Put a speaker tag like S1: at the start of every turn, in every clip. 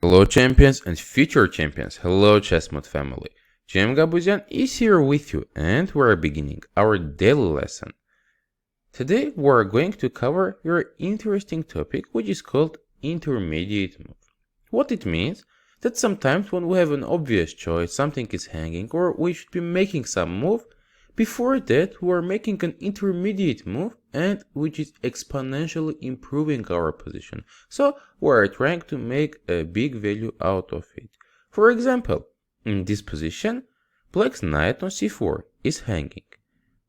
S1: Hello champions and future champions, hello chessmod family. GM Gabuzian is here with you and we're beginning our daily lesson. Today we're going to cover a very interesting topic which is called intermediate move. What it means that sometimes when we have an obvious choice, something is hanging or we should be making some move, before that we're making an intermediate move and which is exponentially improving our position. So we're trying to make a big value out of it. For example, in this position, black's knight on c4 is hanging.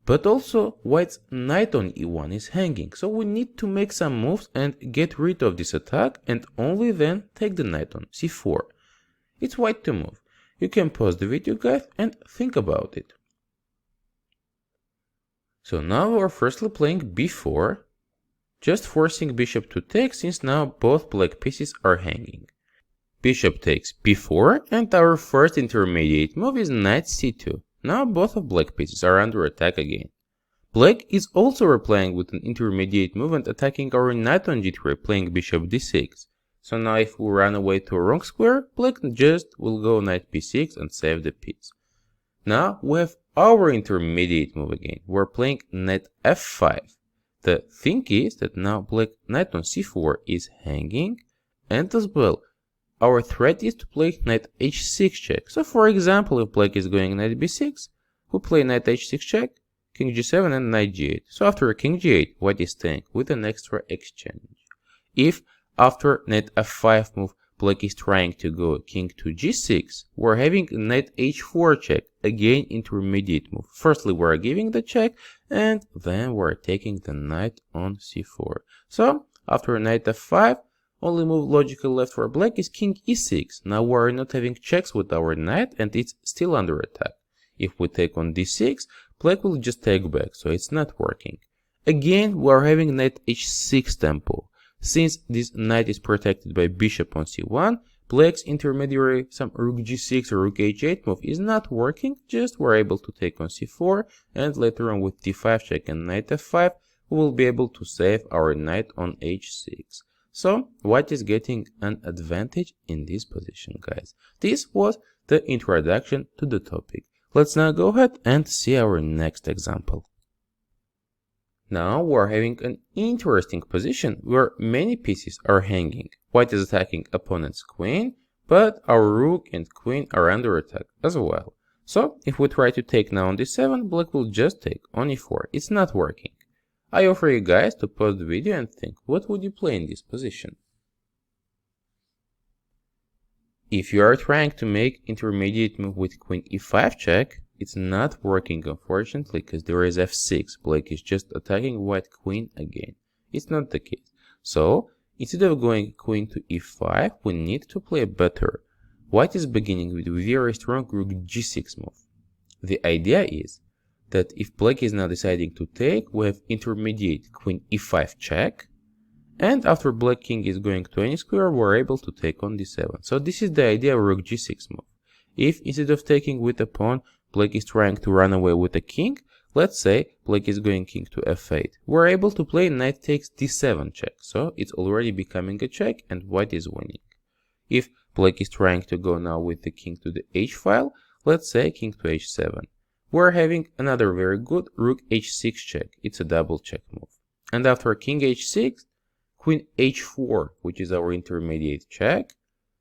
S1: But also white's knight on e1 is hanging. So we need to make some moves and get rid of this attack and only then take the knight on c4. It's white to move. You can pause the video guys and think about it. So now we're firstly playing b4, just forcing bishop to take since now both black pieces are hanging. Bishop takes b4 and our first intermediate move is knight c2. Now both of black pieces are under attack again. Black is also replying with an intermediate move and attacking our knight on g3, playing bishop d6. So now if we run away to a wrong square, black just will go knight b6 and save the piece. Now we have our intermediate move again. We're playing knight f5. The thing is that now black knight on c4 is hanging, and as well our threat is to play knight h6 check. So for example, if black is going knight b6, we play knight h6 check, king g7 and knight g8. So after king g8, white is staying with an extra exchange. If after knight f5 move, black is trying to go king to g6, we're having knight h4 check, again intermediate move. Firstly we're giving the check and then we're taking the knight on c4. So after knight f5, only move logical left for black is king e6. Now we're not having checks with our knight and it's still under attack. If we take on d6, black will just take back, so it's not working. Again we're having knight h6 tempo. Since this knight is protected by bishop on c1, black's intermediary, some rook g6 or rook h8 move is not working, just we're able to take on c4, and later on with d5 check and knight f5, we will be able to save our knight on h6. So white is getting an advantage in this position, guys. This was the introduction to the topic. Let's now go ahead and see our next example. Now we're having an interesting position where many pieces are hanging. White is attacking opponent's queen, but our rook and queen are under attack as well. So if we try to take now on d7, black will just take on e4. It's not working. I offer you guys to pause the video and think, what would you play in this position? If you are trying to make intermediate move with queen e5 check, it's not working unfortunately because there is f6. Black is just attacking white queen again. It's not the case. So instead of going queen to e5, we need to play better. White is beginning with a very strong rook g6 move. The idea is that if black is now deciding to take, we have intermediate queen e5 check, and after black king is going to any square, we're able to take on d7. So this is the idea of rook g6 move. If instead of taking with a pawn, black is trying to run away with a king, let's say black is going king to f8, we're able to play knight takes d7 check, so it's already becoming a check and white is winning. If black is trying to go now with the king to the h file, let's say king to h7, we're having another very good rook h6 check. It's a double check move. And after king h6, queen h4, which is our intermediate check,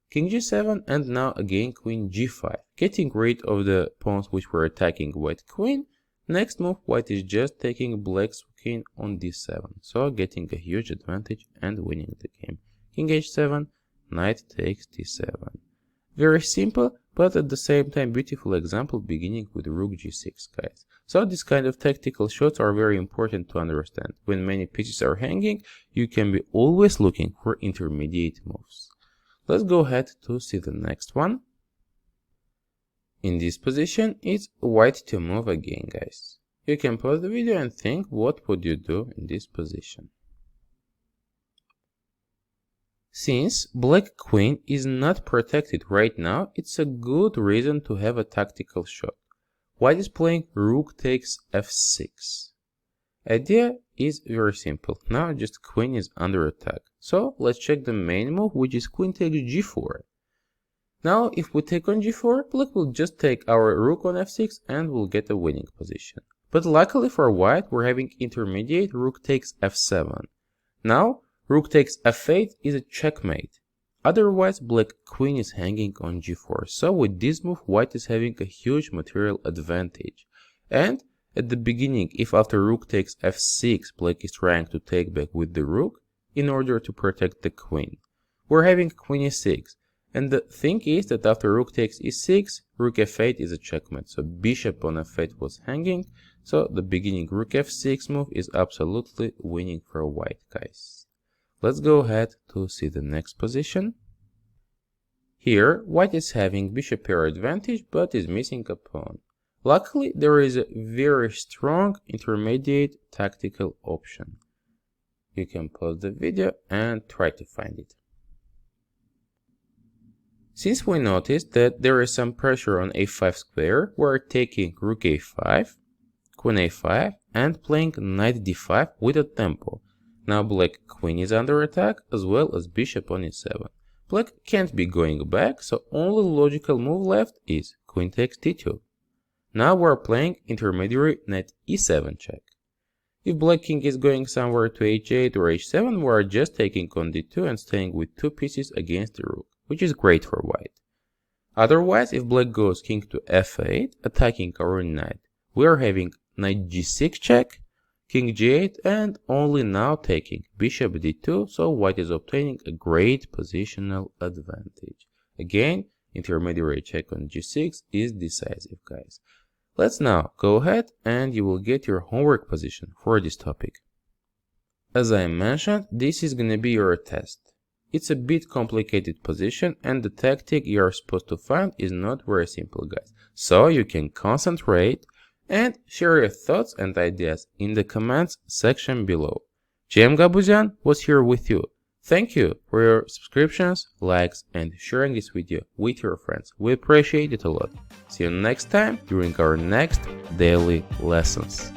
S1: king g7, and now again queen g5, getting rid of the pawns which were attacking white queen. Next move, white is just taking black's king on d7, so getting a huge advantage and winning the game. King h7, knight takes d7. Very simple, but at the same time beautiful example beginning with rook g6, guys. So this kind of tactical shots are very important to understand. When many pieces are hanging, you can be always looking for intermediate moves. Let's go ahead to see the next one. In this position, it's white to move again, guys. You can pause the video and think, what would you do in this position? Since black queen is not protected right now, it's a good reason to have a tactical shot. White is playing rook takes f6. Idea is very simple. Now just queen is under attack. So let's check the main move, which is queen takes g4. Now, if we take on g4, black will just take our rook on f6 and will get a winning position. But luckily for white, we're having intermediate rook takes f7. Now, rook takes f8 is a checkmate. Otherwise, black queen is hanging on g4. So with this move, white is having a huge material advantage. And at the beginning, if after rook takes f6, black is trying to take back with the rook in order to protect the queen, we're having queen e6. And the thing is that after rook takes e6, rook f8 is a checkmate. So bishop on f8 was hanging. So the beginning rook f6 move is absolutely winning for white, guys. Let's go ahead to see the next position. Here, white is having bishop pair advantage but is missing a pawn. Luckily, there is a very strong intermediate tactical option. You can pause the video and try to find it. Since we noticed that there is some pressure on a5 square, we're taking rook a5, queen a5, and playing knight d5 with a tempo. Now black queen is under attack, as well as bishop on e7. Black can't be going back, so only logical move left is queen takes d2. Now we're playing intermediary knight e7 check. If black king is going somewhere to h8 or h7, we're just taking on d2 and staying with two pieces against the rook, which is great for white. Otherwise, if black goes king to f8, attacking our knight, we are having knight g6 check, king g8, and only now taking bishop d2, so white is obtaining a great positional advantage. Again, intermediary check on g6 is decisive, guys. Let's now go ahead and you will get your homework position for this topic. As I mentioned, this is gonna be your test. It's a bit complicated position and the tactic you are supposed to find is not very simple, guys. So you can concentrate and share your thoughts and ideas in the comments section below. JM Gabuzyan was here with you. Thank you for your subscriptions, likes, and sharing this video with your friends. We appreciate it a lot. See you next time during our next daily lessons.